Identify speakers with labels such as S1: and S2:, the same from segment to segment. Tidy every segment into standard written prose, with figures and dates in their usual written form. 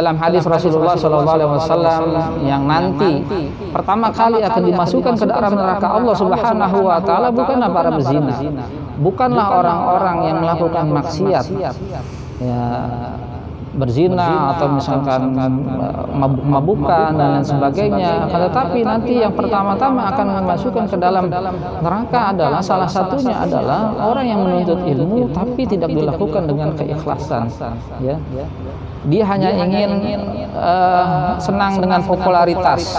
S1: dalam hadis Rasulullah SAW yang nanti pertama kali akan dimasukkan ke dalam neraka Allah Subhanahu wa taala bukanlah para pezina, bukanlah orang-orang yang melakukan maksiat, ya, berzina atau misalkan mabuk-mabukan dan lain sebagainya, tetapi nanti yang pertama-tama akan memasukkan ke dalam neraka adalah salah satunya adalah orang yang menuntut ilmu tapi tidak dilakukan dengan keikhlasan, ya. Dia hanya ingin senang dengan popularitas.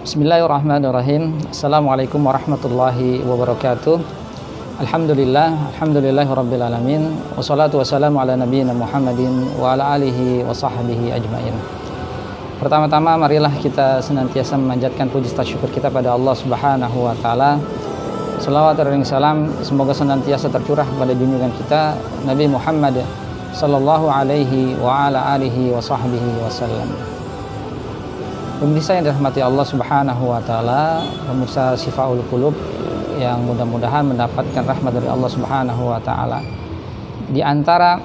S1: Bismillahirrahmanirrahim. Assalamualaikum warahmatullahi wabarakatuh. Alhamdulillahirabbil alamin. Wassalatu wassalamu ala nabiyyina Muhammadin wa ala alihi wa sahbihi ajmain. Pertama-tama marilah kita senantiasa memanjatkan puji syukur kita pada Allah Subhanahu wa taala. Salawat dan salam semoga senantiasa tercurah pada junjungan kita Nabi Muhammad sallallahu alaihi wa ala alihi wa sahbihi wasallam. Pemirsa yang dirahmati Allah Subhanahu wa taala, pemirsa Syifaul Qulub yang mudah-mudahan mendapatkan rahmat dari Allah Subhanahu wa taala. Di antara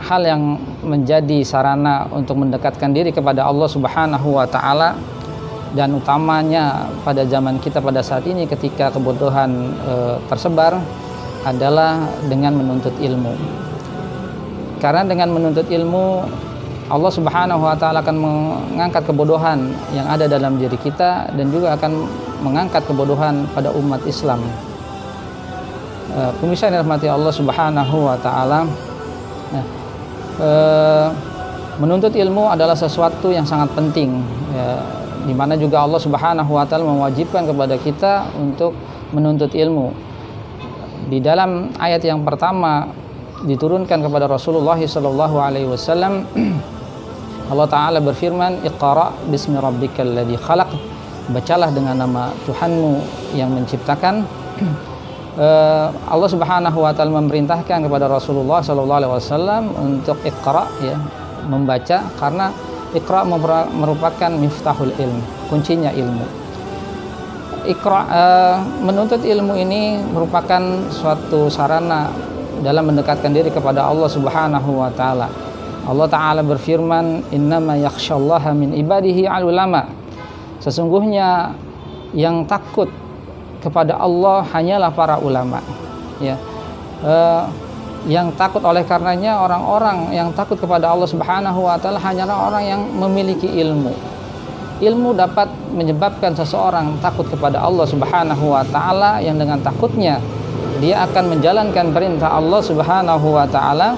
S1: hal yang menjadi sarana untuk mendekatkan diri kepada Allah Subhanahu wa taala dan utamanya pada zaman kita pada saat ini ketika kebodohan tersebar adalah dengan menuntut ilmu. Karena dengan menuntut ilmu Allah Subhanahu wa taala akan mengangkat kebodohan yang ada dalam diri kita dan juga akan mengangkat kebodohan pada umat Islam. Pemirsa yang dirahmati Allah Subhanahu wa taala, menuntut ilmu adalah sesuatu yang sangat penting, ya, di mana juga Allah Subhanahu wa taala mewajibkan kepada kita untuk menuntut ilmu. Di dalam ayat yang pertama diturunkan kepada Rasulullah sallallahu alaihi wasallam, Allah Ta'ala berfirman, Iqra bismi rabbikal ladzi khalaq, bacalah dengan nama Tuhanmu yang menciptakan. Allah Subhanahu wa taala memerintahkan kepada Rasulullah sallallahu alaihi wasallam untuk Iqra, ya, membaca, karena Iqra merupakan miftahul ilm, kuncinya ilmu. Iqra, menuntut ilmu ini merupakan suatu sarana dalam mendekatkan diri kepada Allah Subhanahu wa taala. Allah Ta'ala berfirman, innama yakhsyallaha min ibadihi al-ulama. Sesungguhnya yang takut kepada Allah hanyalah para ulama, ya. Yang takut oleh karenanya orang-orang yang takut kepada Allah Subhanahu wa taala hanyalah orang yang memiliki ilmu. Ilmu dapat menyebabkan seseorang takut kepada Allah Subhanahu wa taala, yang dengan takutnya dia akan menjalankan perintah Allah Subhanahu wa taala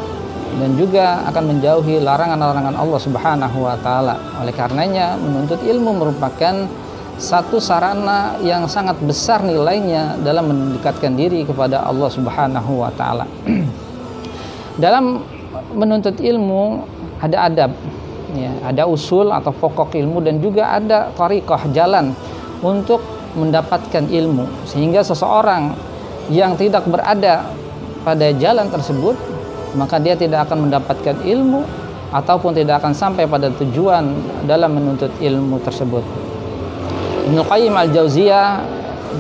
S1: dan juga akan menjauhi larangan-larangan Allah Subhanahu wa taala. Oleh karenanya menuntut ilmu merupakan satu sarana yang sangat besar nilainya dalam mendekatkan diri kepada Allah Subhanahu wa taala. Dalam menuntut ilmu ada adab, ya, ada usul atau pokok ilmu dan juga ada thariqah, jalan untuk mendapatkan ilmu, sehingga seseorang yang tidak berada pada jalan tersebut maka dia tidak akan mendapatkan ilmu ataupun tidak akan sampai pada tujuan dalam menuntut ilmu tersebut. Ibnu Qayyim al-Jauziyah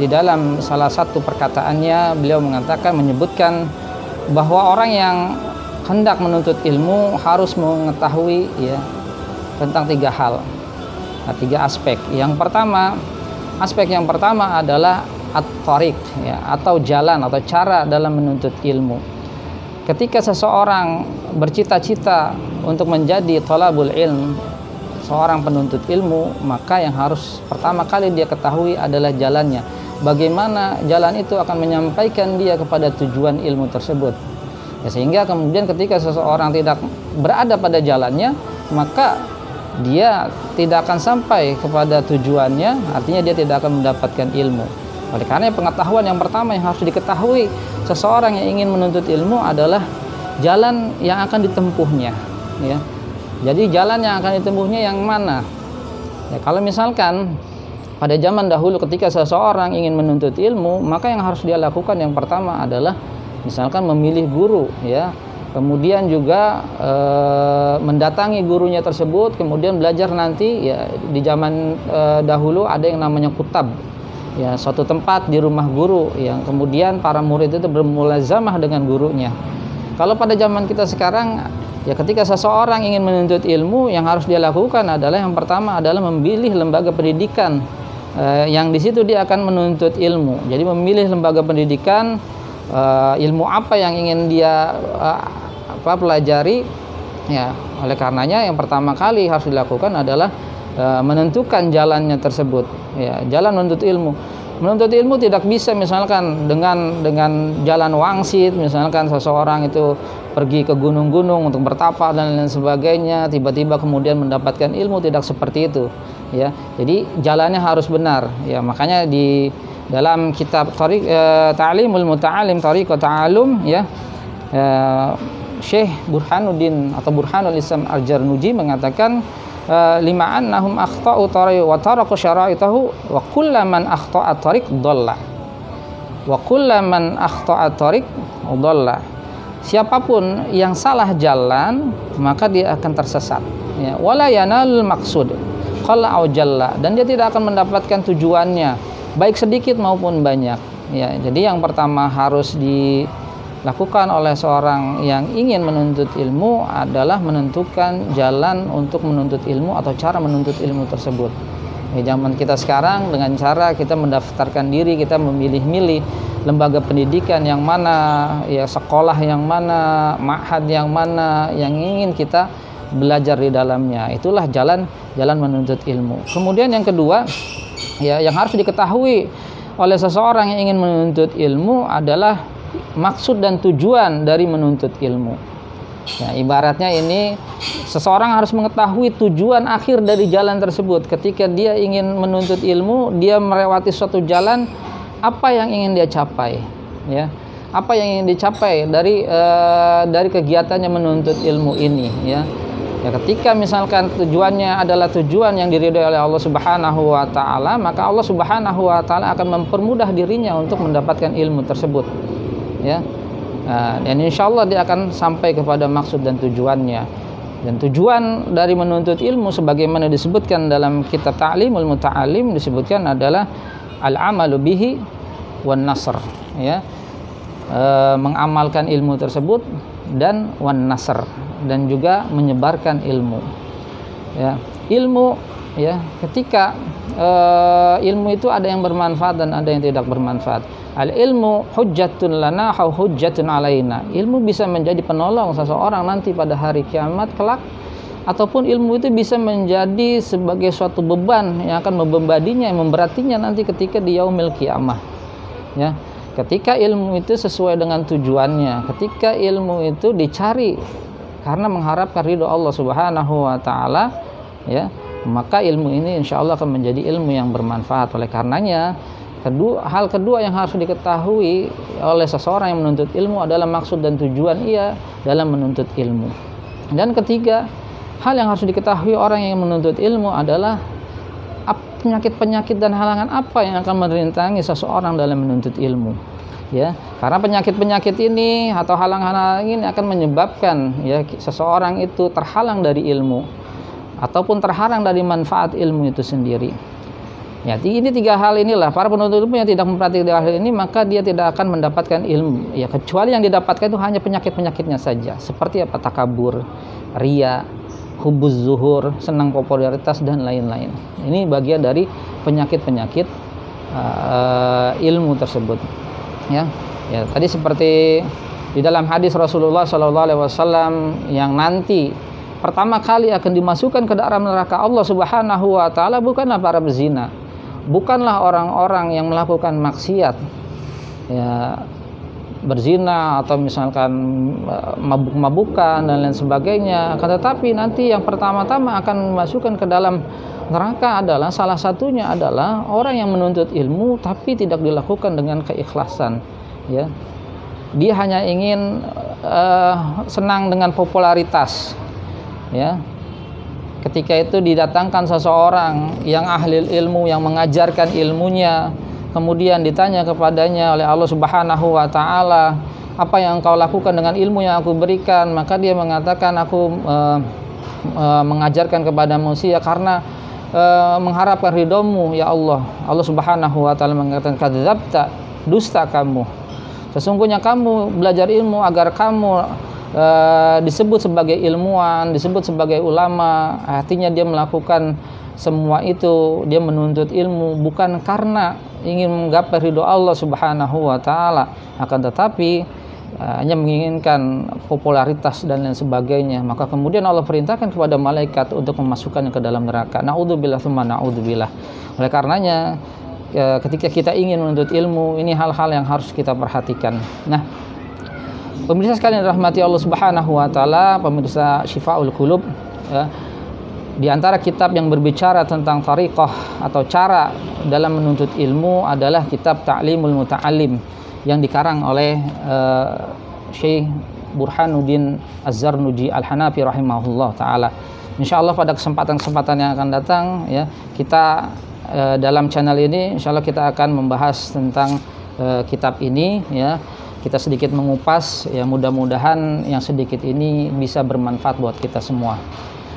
S1: di dalam salah satu perkataannya beliau menyebutkan bahwa orang yang hendak menuntut ilmu harus mengetahui, ya, tentang tiga hal, tiga aspek. Aspek yang pertama adalah at-thariq, ya, atau jalan atau cara dalam menuntut ilmu. Ketika seseorang bercita-cita untuk menjadi thalabul ilm, seorang penuntut ilmu, maka yang harus pertama kali dia ketahui adalah jalannya. Bagaimana jalan itu akan menyampaikan dia kepada tujuan ilmu tersebut. Ya, sehingga kemudian ketika seseorang tidak berada pada jalannya, maka dia tidak akan sampai kepada tujuannya, artinya dia tidak akan mendapatkan ilmu. Oleh karena pengetahuan yang pertama yang harus diketahui seseorang yang ingin menuntut ilmu adalah jalan yang akan ditempuhnya, ya. Jadi jalan yang akan ditempuhnya yang mana? Ya, kalau misalkan pada zaman dahulu ketika seseorang ingin menuntut ilmu, maka yang harus dia lakukan yang pertama adalah misalkan memilih guru, ya. Kemudian juga mendatangi gurunya tersebut, kemudian belajar nanti, ya, di zaman dahulu ada yang namanya kutab. ya suatu tempat di rumah guru yang kemudian para murid itu bermulazamah dengan gurunya. Kalau pada zaman kita sekarang, ya ketika seseorang ingin menuntut ilmu, yang harus dia lakukan adalah yang pertama adalah memilih lembaga pendidikan yang di situ dia akan menuntut ilmu. Jadi memilih lembaga pendidikan, ilmu apa yang ingin dia pelajari, ya. Oleh karenanya yang pertama kali harus dilakukan adalah menentukan jalannya tersebut, ya, jalan menuntut ilmu. Menuntut ilmu tidak bisa misalkan dengan jalan wangsit, misalkan seseorang itu pergi ke gunung-gunung untuk bertapa dan lain sebagainya, tiba-tiba kemudian mendapatkan ilmu, tidak seperti itu, ya. Jadi jalannya harus benar, ya. Makanya di dalam kitab Ta'limul Muta'alim Thariqat Ta'alum, ya, Syekh Burhanuddin atau Burhanul Islam Al-Jarnuji mengatakan, lima annahum akhta'u tariq wa taraku syara'itahu wa kullaman akhta'a tariq dhalla wa kullaman akhta'a tariq dhalla. Siapapun yang salah jalan maka dia akan tersesat, ya. Wala yanalul maqsud qalla aw jalla, dan dia tidak akan mendapatkan tujuannya baik sedikit maupun banyak, ya. Jadi yang pertama harus dilakukan oleh seorang yang ingin menuntut ilmu adalah menentukan jalan untuk menuntut ilmu atau cara menuntut ilmu tersebut. Zaman kita sekarang dengan cara kita mendaftarkan diri, kita memilih-milih lembaga pendidikan yang mana, ya, sekolah yang mana, ma'had yang mana yang ingin kita belajar di dalamnya. Itulah jalan menuntut ilmu. Kemudian yang kedua, ya, yang harus diketahui oleh seseorang yang ingin menuntut ilmu adalah maksud dan tujuan dari menuntut ilmu. Ya, ibaratnya ini seseorang harus mengetahui tujuan akhir dari jalan tersebut. Ketika dia ingin menuntut ilmu, dia melewati suatu jalan, apa yang ingin dia capai, ya. Apa yang ingin dicapai dari kegiatannya menuntut ilmu ini, ya. Ya, ketika misalkan tujuannya adalah tujuan yang diridhoi oleh Allah Subhanahu wa taala, maka Allah Subhanahu wa taala akan mempermudah dirinya untuk mendapatkan ilmu tersebut, ya. Dan insya Allah dia akan sampai kepada maksud dan tujuannya. Dan tujuan dari menuntut ilmu sebagaimana disebutkan dalam kitab Ta'limul Muta'alim, disebutkan adalah al-amalu bihi wan nasr, ya. Mengamalkan ilmu tersebut dan wan nasr, dan juga menyebarkan ilmu, ya. Ilmu, ya, ketika ilmu itu ada yang bermanfaat dan ada yang tidak bermanfaat. Al ilmu hujjatun lana au hujjatun alaina. Ilmu bisa menjadi penolong seseorang nanti pada hari kiamat kelak, ataupun ilmu itu bisa menjadi sebagai suatu beban yang akan membebaninya, memberatinya nanti ketika di yaumil kiamah, ya. Ketika ilmu itu sesuai dengan tujuannya, ketika ilmu itu dicari karena mengharapkan ridho Allah Subhanahu wa taala, ya, maka ilmu ini insya Allah akan menjadi ilmu yang bermanfaat. Oleh karenanya, hal kedua yang harus diketahui oleh seseorang yang menuntut ilmu adalah maksud dan tujuan ia dalam menuntut ilmu. Dan ketiga, hal yang harus diketahui orang yang menuntut ilmu adalah penyakit-penyakit dan halangan apa yang akan merintangi seseorang dalam menuntut ilmu, ya. Karena penyakit-penyakit ini atau halang-halang ini akan menyebabkan, ya, seseorang itu terhalang dari ilmu ataupun terhalang dari manfaat ilmu itu sendiri. Ya, ini tiga hal inilah para penuntut ilmu yang tidak memperhatikan hal ini, maka dia tidak akan mendapatkan ilmu, ya, kecuali yang didapatkan itu hanya penyakit-penyakitnya saja. Seperti apa? Takabur, riya, hubuz zuhur, senang popularitas dan lain-lain. Ini bagian dari penyakit-penyakit ilmu tersebut, ya. Ya, tadi seperti di dalam hadis Rasulullah SAW yang nanti pertama kali akan dimasukkan ke dalam neraka Allah Subhanahu wa taala bukanlah para pezina, bukanlah orang-orang yang melakukan maksiat, ya, berzina atau misalkan mabuk-mabukan dan lain sebagainya, akan tetapi nanti yang pertama-tama akan dimasukkan ke dalam neraka adalah salah satunya adalah orang yang menuntut ilmu tapi tidak dilakukan dengan keikhlasan, ya. Dia hanya ingin senang dengan popularitas, ya. Ketika itu didatangkan seseorang yang ahli ilmu yang mengajarkan ilmunya, kemudian ditanya kepadanya oleh Allah Subhanahu wa taala, apa yang kau lakukan dengan ilmu yang aku berikan? Maka dia mengatakan, aku mengajarkan kepada manusia karena mengharapkan ridhomu ya Allah. Allah Subhanahu wa taala mengatakan kadzabta, dusta kamu. Sesungguhnya kamu belajar ilmu agar kamu disebut sebagai ilmuwan, disebut sebagai ulama. Artinya dia melakukan semua itu, dia menuntut ilmu bukan karena ingin menggapai ridho Allah Subhanahu wa taala, akan tetapi hanya menginginkan popularitas dan lain sebagainya. Maka kemudian Allah perintahkan kepada malaikat untuk memasukkannya ke dalam neraka. Naudzubillah tsumma naudzubillah. Oleh karenanya ketika kita ingin menuntut ilmu, ini hal-hal yang harus kita perhatikan. Nah, pemirsa sekalian rahmati Allah Subhanahu wa taala, pemirsa Syifaul Qulub, ya, di antara kitab yang berbicara tentang thariqah atau cara dalam menuntut ilmu adalah kitab Ta'limul Muta'allim yang dikarang oleh Syekh Burhanuddin Az-Zarnuji Al-Hanafi rahimahullah taala. Insyaallah pada kesempatan-kesempatan yang akan datang ya, kita dalam channel ini insyaallah kita akan membahas tentang kitab ini ya. Kita sedikit mengupas ya, mudah-mudahan yang sedikit ini bisa bermanfaat buat kita semua.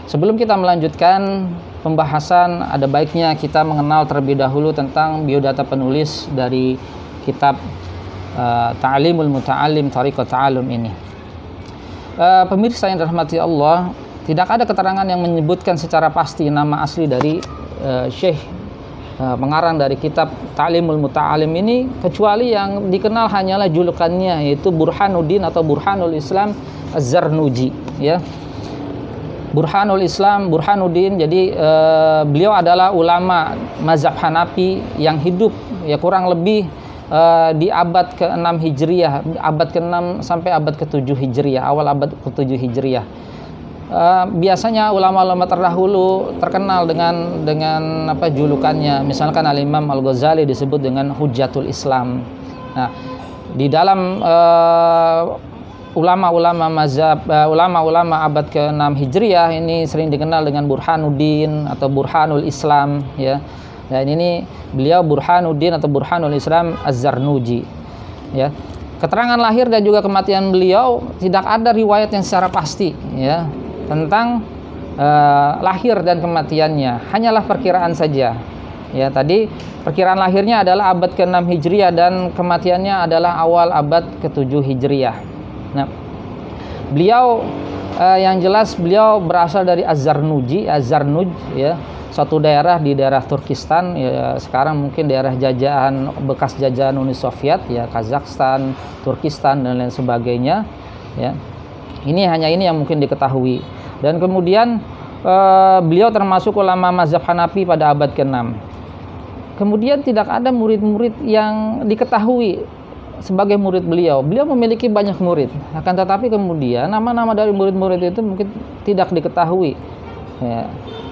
S1: Sebelum kita melanjutkan pembahasan, ada baiknya kita mengenal terlebih dahulu tentang biodata penulis dari kitab Ta'limul Muta'allim Thariqat Ta'allum ini. Pemirsa yang dirahmati Allah, tidak ada keterangan yang menyebutkan secara pasti nama asli dari Syekh pengarang dari kitab Ta'limul Muta'allim ini, kecuali yang dikenal hanyalah julukannya, yaitu Burhanuddin atau Burhanul Islam Az-Zarnuji ya. Burhanul Islam, Burhanuddin. Jadi beliau adalah ulama mazhab Hanafi yang hidup ya kurang lebih di abad ke-6 Hijriah, abad ke-6 sampai abad ke-7 Hijriah, awal abad ke-7 Hijriah. Biasanya ulama-ulama terdahulu terkenal dengan apa julukannya. Misalkan Al-Imam Al-Ghazali disebut dengan Hujjatul Islam. Nah, di dalam ulama-ulama mazhab, ulama-ulama abad ke-6 Hijriah ini sering dikenal dengan Burhanuddin atau Burhanul Islam ya. Dan ini beliau Burhanuddin atau Burhanul Islam Az-Zarnuji ya. Keterangan lahir dan juga kematian beliau tidak ada riwayat yang secara pasti ya tentang lahir dan kematiannya, hanyalah perkiraan saja ya. Tadi perkiraan lahirnya adalah abad ke-6 Hijriah dan kematiannya adalah awal abad ke-7 Hijriah. Nah, beliau yang jelas beliau berasal dari Az-Zarnuj ya, suatu daerah di daerah Turkistan ya, sekarang mungkin daerah jajahan bekas jajahan Uni Soviet ya, Kazakhstan, Turkistan dan lain sebagainya ya. Ini yang mungkin diketahui. Dan kemudian beliau termasuk ulama mazhab Hanafi pada abad ke-6. Kemudian tidak ada murid-murid yang diketahui sebagai murid beliau. Beliau memiliki banyak murid, akan tetapi kemudian nama-nama dari murid-murid itu mungkin tidak diketahui ya.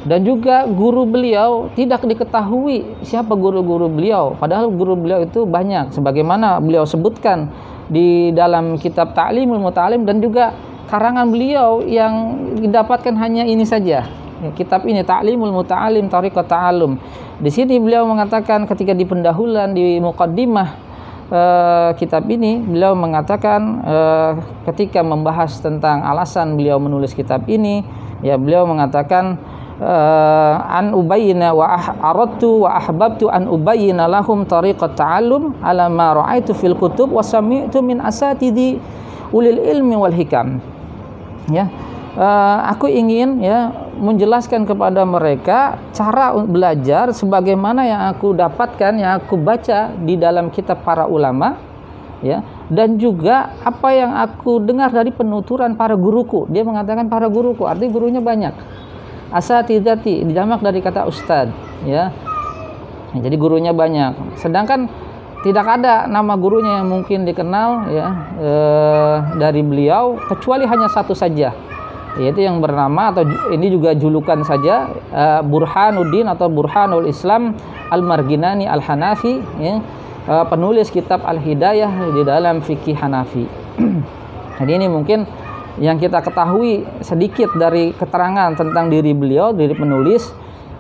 S1: Dan juga guru beliau tidak diketahui siapa guru-guru beliau, padahal guru beliau itu banyak sebagaimana beliau sebutkan di dalam kitab Ta'limul Muta'allim, dan juga karangan beliau yang didapatkan hanya ini saja ya, kitab ini Ta'limul Muta'allim Thariqat Ta'allum. Di sini beliau mengatakan ketika di pendahuluan, di muqaddimah kitab ini, beliau mengatakan ketika membahas tentang alasan beliau menulis kitab ini ya, beliau mengatakan an ubayyina wa aradtu wa ahbabtu an ubayyina lahum tariqat ta'allum ala ma ra'aitu fil kutub wa sami'tu min asatidi ulil ilmi wal hikam ya. Aku ingin ya menjelaskan kepada mereka cara belajar sebagaimana yang aku dapatkan, yang aku baca di dalam kitab para ulama ya, dan juga apa yang aku dengar dari penuturan para guruku. Dia mengatakan para guruku, artinya gurunya banyak. Asatidati dijamak dari kata ustad ya. Jadi gurunya banyak. Sedangkan tidak ada nama gurunya yang mungkin dikenal ya dari beliau, kecuali hanya satu saja, yaitu yang bernama, atau ini juga julukan saja, Burhanuddin atau Burhanul Islam Al-Marginani Al-Hanafi ya, penulis kitab Al-Hidayah di dalam fikih Hanafi. Jadi ini mungkin yang kita ketahui sedikit dari keterangan tentang diri beliau, diri penulis.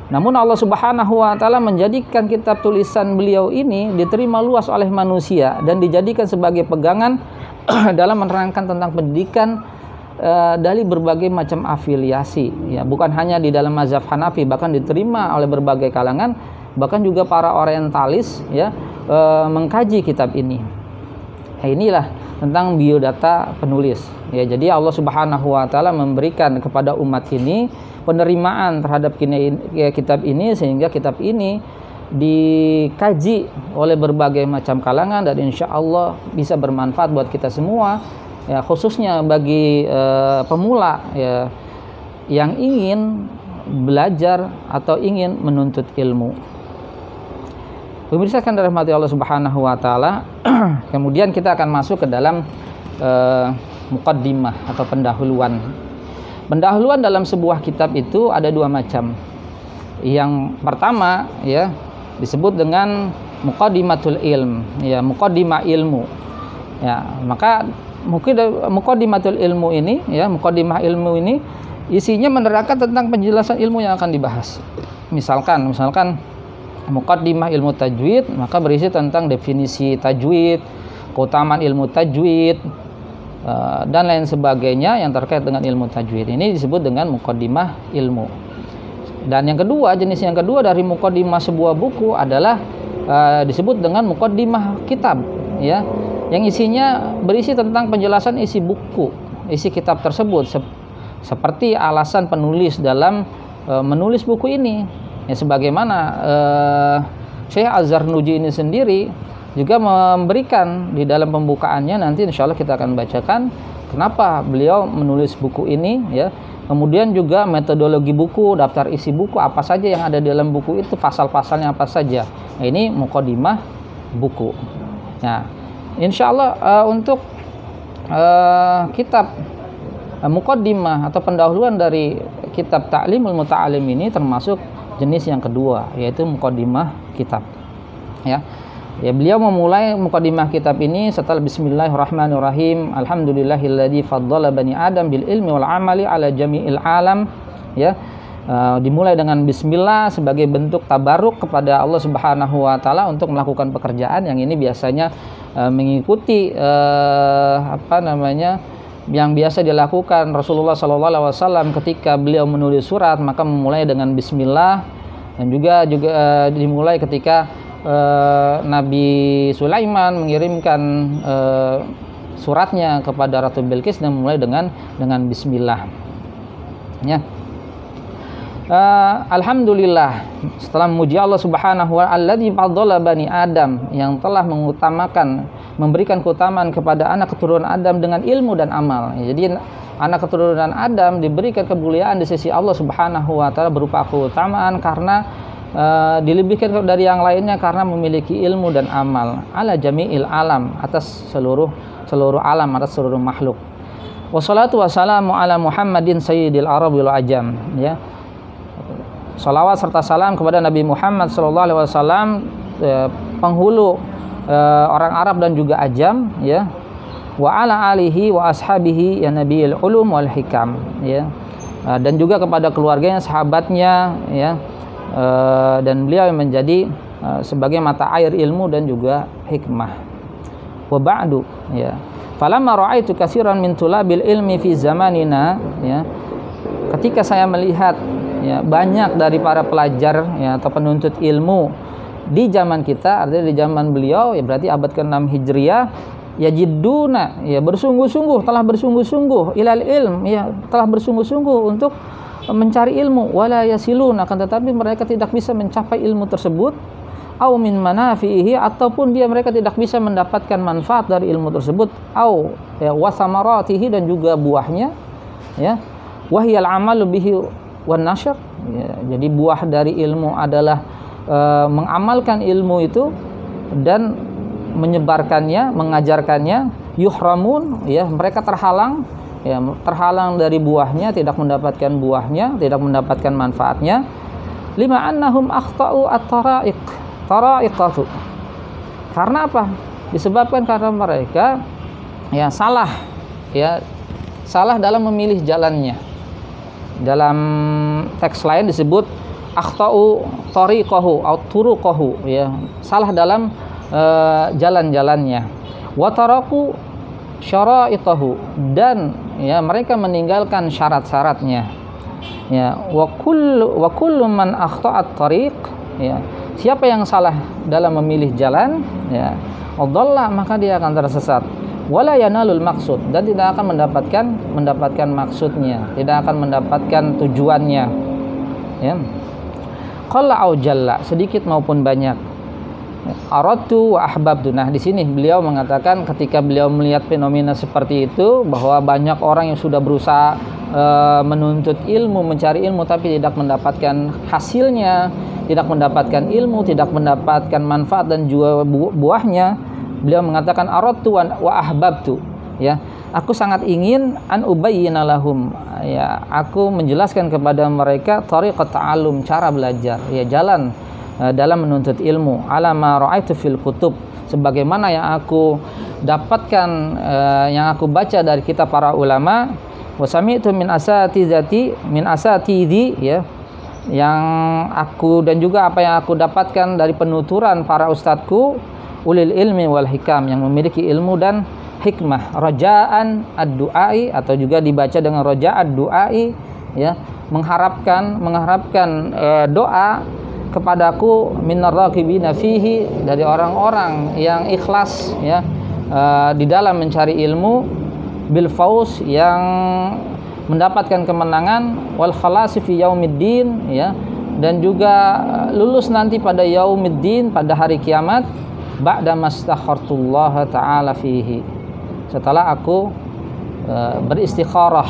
S1: Namun Allah Subhanahu wa taala menjadikan kitab tulisan beliau ini diterima luas oleh manusia dan dijadikan sebagai pegangan dalam menerangkan tentang pendidikan dari berbagai macam afiliasi, ya, bukan hanya di dalam mazhab Hanafi, bahkan diterima oleh berbagai kalangan, bahkan juga para orientalis, ya, mengkaji kitab ini. Nah, inilah tentang biodata penulis, ya. Jadi Allah Subhanahu wa taala memberikan kepada umat ini penerimaan terhadap kitab ini, sehingga kitab ini dikaji oleh berbagai macam kalangan dan insya Allah bisa bermanfaat buat kita semua, ya, khususnya bagi pemula, ya, yang ingin belajar atau ingin menuntut ilmu. Pemirsa kan dirahmati Allah Subhanahu wa taala, kemudian kita akan masuk ke dalam muqaddimah atau pendahuluan. Pendahuluan dalam sebuah kitab itu ada dua macam. Yang pertama, ya, disebut dengan muqaddimatul ilm, ya, muqaddimah ilmu. Ya, maka muqaddimatul ilmu ini, ya, muqaddimah ilmu ini isinya menerangkan tentang penjelasan ilmu yang akan dibahas. Misalkan muqaddimah ilmu tajwid, maka berisi tentang definisi tajwid, keutamaan ilmu tajwid, dan lain sebagainya yang terkait dengan ilmu tajwid. Ini disebut dengan muqaddimah ilmu. Dan yang kedua, jenis yang kedua dari muqaddimah sebuah buku adalah disebut dengan muqaddimah kitab, ya, yang isinya berisi tentang penjelasan isi buku, isi kitab tersebut, seperti alasan penulis dalam menulis buku ini, ya, sebagaimana Syekh Az-Zarnuji ini sendiri juga memberikan di dalam pembukaannya, nanti insya Allah kita akan bacakan kenapa beliau menulis buku ini, ya. Kemudian juga metodologi buku, daftar isi buku, apa saja yang ada di dalam buku itu, pasal-pasalnya apa saja. Nah, ini muqaddimah buku. Nah, insya Allah untuk kitab muqaddimah atau pendahuluan dari kitab Ta'limul Muta'alim ini termasuk jenis yang kedua, yaitu muqaddimah kitab. Ya, beliau memulai muqaddimah kitab ini setelah Bismillahirrahmanirrahim. Alhamdulillahilladzi faddala bani Adam bil ilmi wal amali ala jami'il alam. Ya, dimulai dengan bismillah sebagai bentuk tabaruk kepada Allah Subhanahu wa taala untuk melakukan pekerjaan yang ini biasanya mengikuti yang biasa dilakukan Rasulullah SAW ketika beliau menulis surat, maka memulai dengan bismillah, dan juga dimulai ketika Nabi Sulaiman mengirimkan suratnya kepada Ratu Bilqis dan memulai dengan bismillah. Ya. Alhamdulillah, setelah memuji Allah Subhanahu wa taala alladzi faddala bani Adam, yang telah memberikan keutamaan kepada anak keturunan Adam dengan ilmu dan amal. Jadi anak keturunan Adam diberikan kemuliaan di sisi Allah Subhanahu wa taala berupa keutamaan karena dilebihkan dari yang lainnya karena memiliki ilmu dan amal ala jami'il alam, atas seluruh alam, atas seluruh makhluk. Wassalatu wassalamu ala Muhammadin sayyidil Arab wal Ajam, ya. Salawat serta salam kepada Nabi Muhammad sallallahu alaihi wasallam, penghulu orang Arab dan juga Ajam, ya. Wa ala alihi wa ashabihi ya nabiyil ulum wal hikam, ya. Dan juga kepada keluarganya, sahabatnya, ya. Dan beliau yang menjadi sebagai mata air ilmu dan juga hikmah. Wa ba'du, ya. Falamma ra'aitu katsiran min tulabil ilmi fi zamanina, ya. Ketika saya melihat, ya, banyak dari para pelajar, ya, atau penuntut ilmu di zaman kita, artinya di zaman beliau, ya, berarti abad ke-6 Hijriah, yajidduna, ya, telah bersungguh-sungguh ilal ilm, ya, telah bersungguh-sungguh untuk mencari ilmu, wala yasilun, akan tetapi mereka tidak bisa mencapai ilmu tersebut, au min manafihi, ataupun mereka tidak bisa mendapatkan manfaat dari ilmu tersebut, au, ya, wa samaratihi, dan juga buahnya, ya, wahyal amalu bihi wan nashr, ya. Jadi buah dari ilmu adalah mengamalkan ilmu itu dan menyebarkannya, mengajarkannya. Yuhramun, ya, mereka terhalang dari buahnya, tidak mendapatkan buahnya, tidak mendapatkan manfaatnya. Lima annahum akhtau at-tara'iqatu. Karena apa? Disebabkan karena mereka, ya, salah dalam memilih jalannya. Dalam teks lain disebut akhtau tariqahu atau turuqahu, ya, salah dalam jalan-jalannya. Wa taraku syara'itahu, dan, ya mereka meninggalkan syarat-syaratnya. Ya, wa kullu man akhta'at tariq, ya, siapa yang salah dalam memilih jalan, ya, adalla, maka dia akan tersesat. Wala yanalul maksud, dan tidak akan mendapatkan maksudnya, tidak akan mendapatkan tujuannya. Ya. Qalla au jalla, sedikit maupun banyak. Aradtu wa ahbabtu. Nah, di sini beliau mengatakan ketika beliau melihat fenomena seperti itu, bahwa banyak orang yang sudah berusaha menuntut ilmu, mencari ilmu, tapi tidak mendapatkan hasilnya, tidak mendapatkan ilmu, tidak mendapatkan manfaat dan juga buahnya. Beliau mengatakan aradtu wa ahbabtu, ya, aku sangat ingin an ubayyina lahum, ya, aku menjelaskan kepada mereka tariqat ta'allum, cara belajar, ya, jalan dalam menuntut ilmu, ala ma ra'aitu fil kutub, sebagaimana yang aku dapatkan, yang aku baca dari kitab para ulama, wa sami'tu min asatidhi, ya, yang aku dan juga apa yang aku dapatkan dari penuturan para ustadku, ulil ilmi wal hikam, yang memiliki ilmu dan hikmah, rajaan ad-du'ai, atau juga dibaca dengan raja ad-du'ai, ya, mengharapkan doa kepadaku, minar raqibina fihi, dari orang-orang yang ikhlas, ya, di dalam mencari ilmu, bil fauz, yang mendapatkan kemenangan, wal khalasi fi yaumiddin, ya, dan juga lulus nanti pada yaumiddin, pada hari kiamat, ba'da mastakhartullah ta'ala fihi, setelah aku beristikharah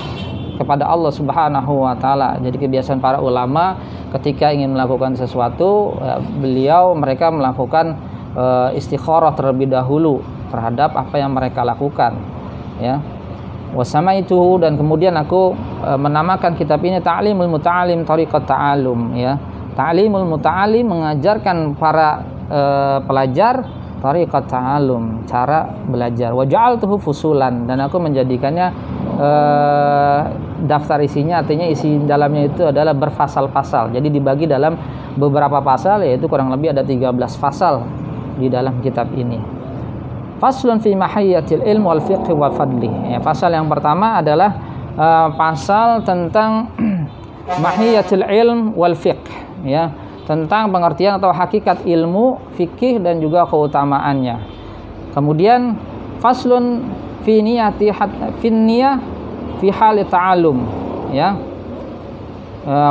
S1: kepada Allah Subhanahu wa taala. Jadi kebiasaan para ulama ketika ingin melakukan sesuatu, mereka melakukan istikharah terlebih dahulu terhadap apa yang mereka lakukan, ya. Wasama itu, dan kemudian aku menamakan kitab ini Ta'limul Muta'alim Tariqat Ta'allum, ya. Ta'limul Muta'alim, mengajarkan para pelajar Tariqat Ta'allum, cara belajar. Wa ja'altuhu fusulan, dan aku menjadikannya daftar isinya, artinya isi dalamnya itu adalah berpasal-pasal. Jadi dibagi dalam beberapa pasal, yaitu kurang lebih ada 13 pasal di dalam kitab ini. Faslun fi mahayyatil ilm wal fiqh wal fadli. Ya, pasal yang pertama adalah pasal tentang mahiyyatul ilm wal fiqh, ya, tentang pengertian atau hakikat ilmu, fikih, dan juga keutamaannya. Kemudian faslun fi niyati niyah fi hal ta'allum, ya,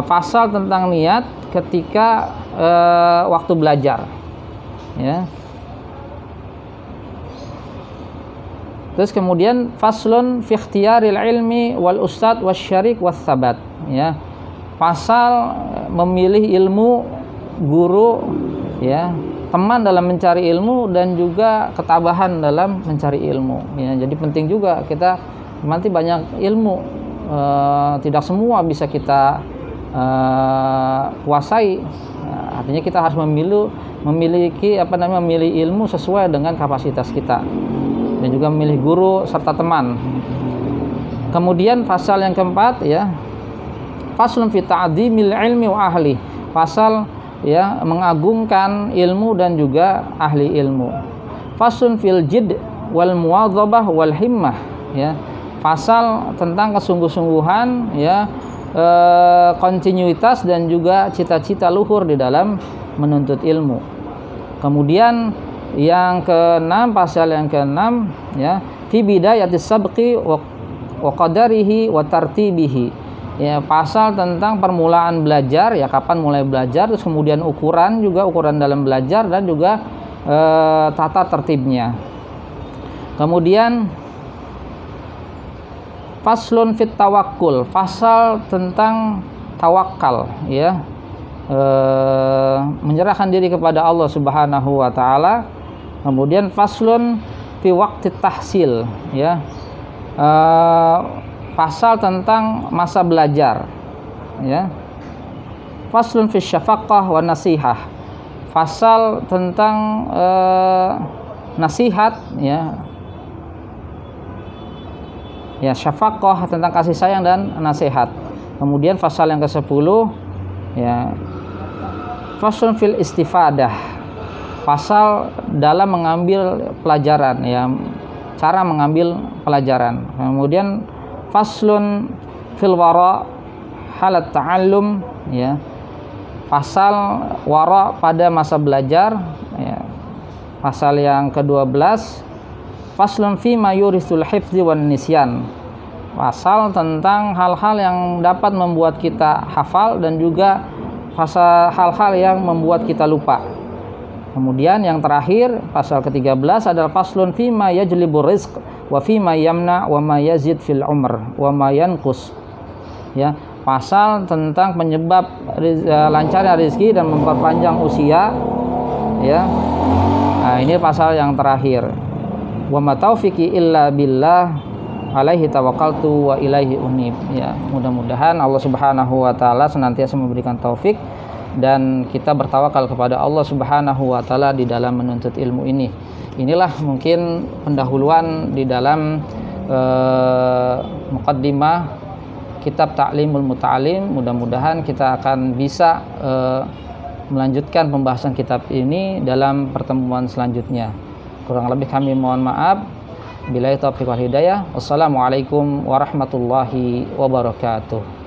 S1: pasal tentang niat ketika waktu belajar, ya. Terus kemudian faslun fi ikhtiyaril ilmi wal ustad wasyarik was sabat, ya, pasal memilih ilmu, guru, ya, teman dalam mencari ilmu, dan juga ketabahan dalam mencari ilmu, ya. Jadi penting juga kita nanti banyak ilmu, tidak semua bisa kita kuasai. Artinya kita harus memiliki memilih ilmu sesuai dengan kapasitas kita, dan juga memilih guru serta teman. Kemudian pasal yang keempat, ya, faslun fi ta'dhimil ilmi wa ahli, pasal, ya, mengagungkan ilmu dan juga ahli ilmu. Faslun fil jidd wal muwadhabah wal himmah, ya, pasal tentang kesungguh-sungguhan, ya, kontinuitas dan juga cita-cita luhur di dalam menuntut ilmu. Kemudian yang keenam, pasal yang keenam, ya, fi bidayatis sabqi wa qadarihi wa tartibihi, ya, pasal tentang permulaan belajar, ya, kapan mulai belajar, terus kemudian ukuran dalam belajar, dan juga tata tertibnya. Kemudian faslun fit tawakkul, pasal tentang tawakal, ya, menyerahkan diri kepada Allah Subhanahu wa taala. Kemudian faslun fi waqti tahsil, ya, pasal tentang masa belajar, ya. Faslun fi syafaqah wa nasihah, pasal tentang nasihat, ya, ya, syafaqah tentang kasih sayang dan nasihat. Kemudian pasal yang ke-10, ya, faslun fil istifadah, pasal dalam mengambil pelajaran, ya, cara mengambil pelajaran. Kemudian Faslun fil wara halat ta'allum, ya. Pasal wara pada masa belajar, ya. Pasal yang ke-12, faslun fi ma yurisul hifzi wan nisyan. Pasal tentang hal-hal yang dapat membuat kita hafal dan juga pasal hal-hal yang membuat kita lupa. Kemudian yang terakhir, pasal ke-13 adalah faslun fi ma yajlibur rizq wa fi ma yamna wa ma yazid fil umr wa ma yanqus. Ya, pasal tentang penyebab lancarnya rezeki dan memperpanjang usia, ya. Nah, ini pasal yang terakhir. Wa ma taufiqi illa billah alaihi tawakkaltu wa ilaihi unib. Ya, mudah-mudahan Allah Subhanahu wa taala senantiasa memberikan taufik dan kita bertawakal kepada Allah Subhanahu wa taala di dalam menuntut ilmu ini. Inilah mungkin pendahuluan di dalam muqaddimah kitab Ta'limul Muta'alim. Mudah-mudahan kita akan bisa melanjutkan pembahasan kitab ini dalam pertemuan selanjutnya. Kurang lebih kami mohon maaf. Billahi taufiq wal hidayah. Wassalamualaikum warahmatullahi wabarakatuh.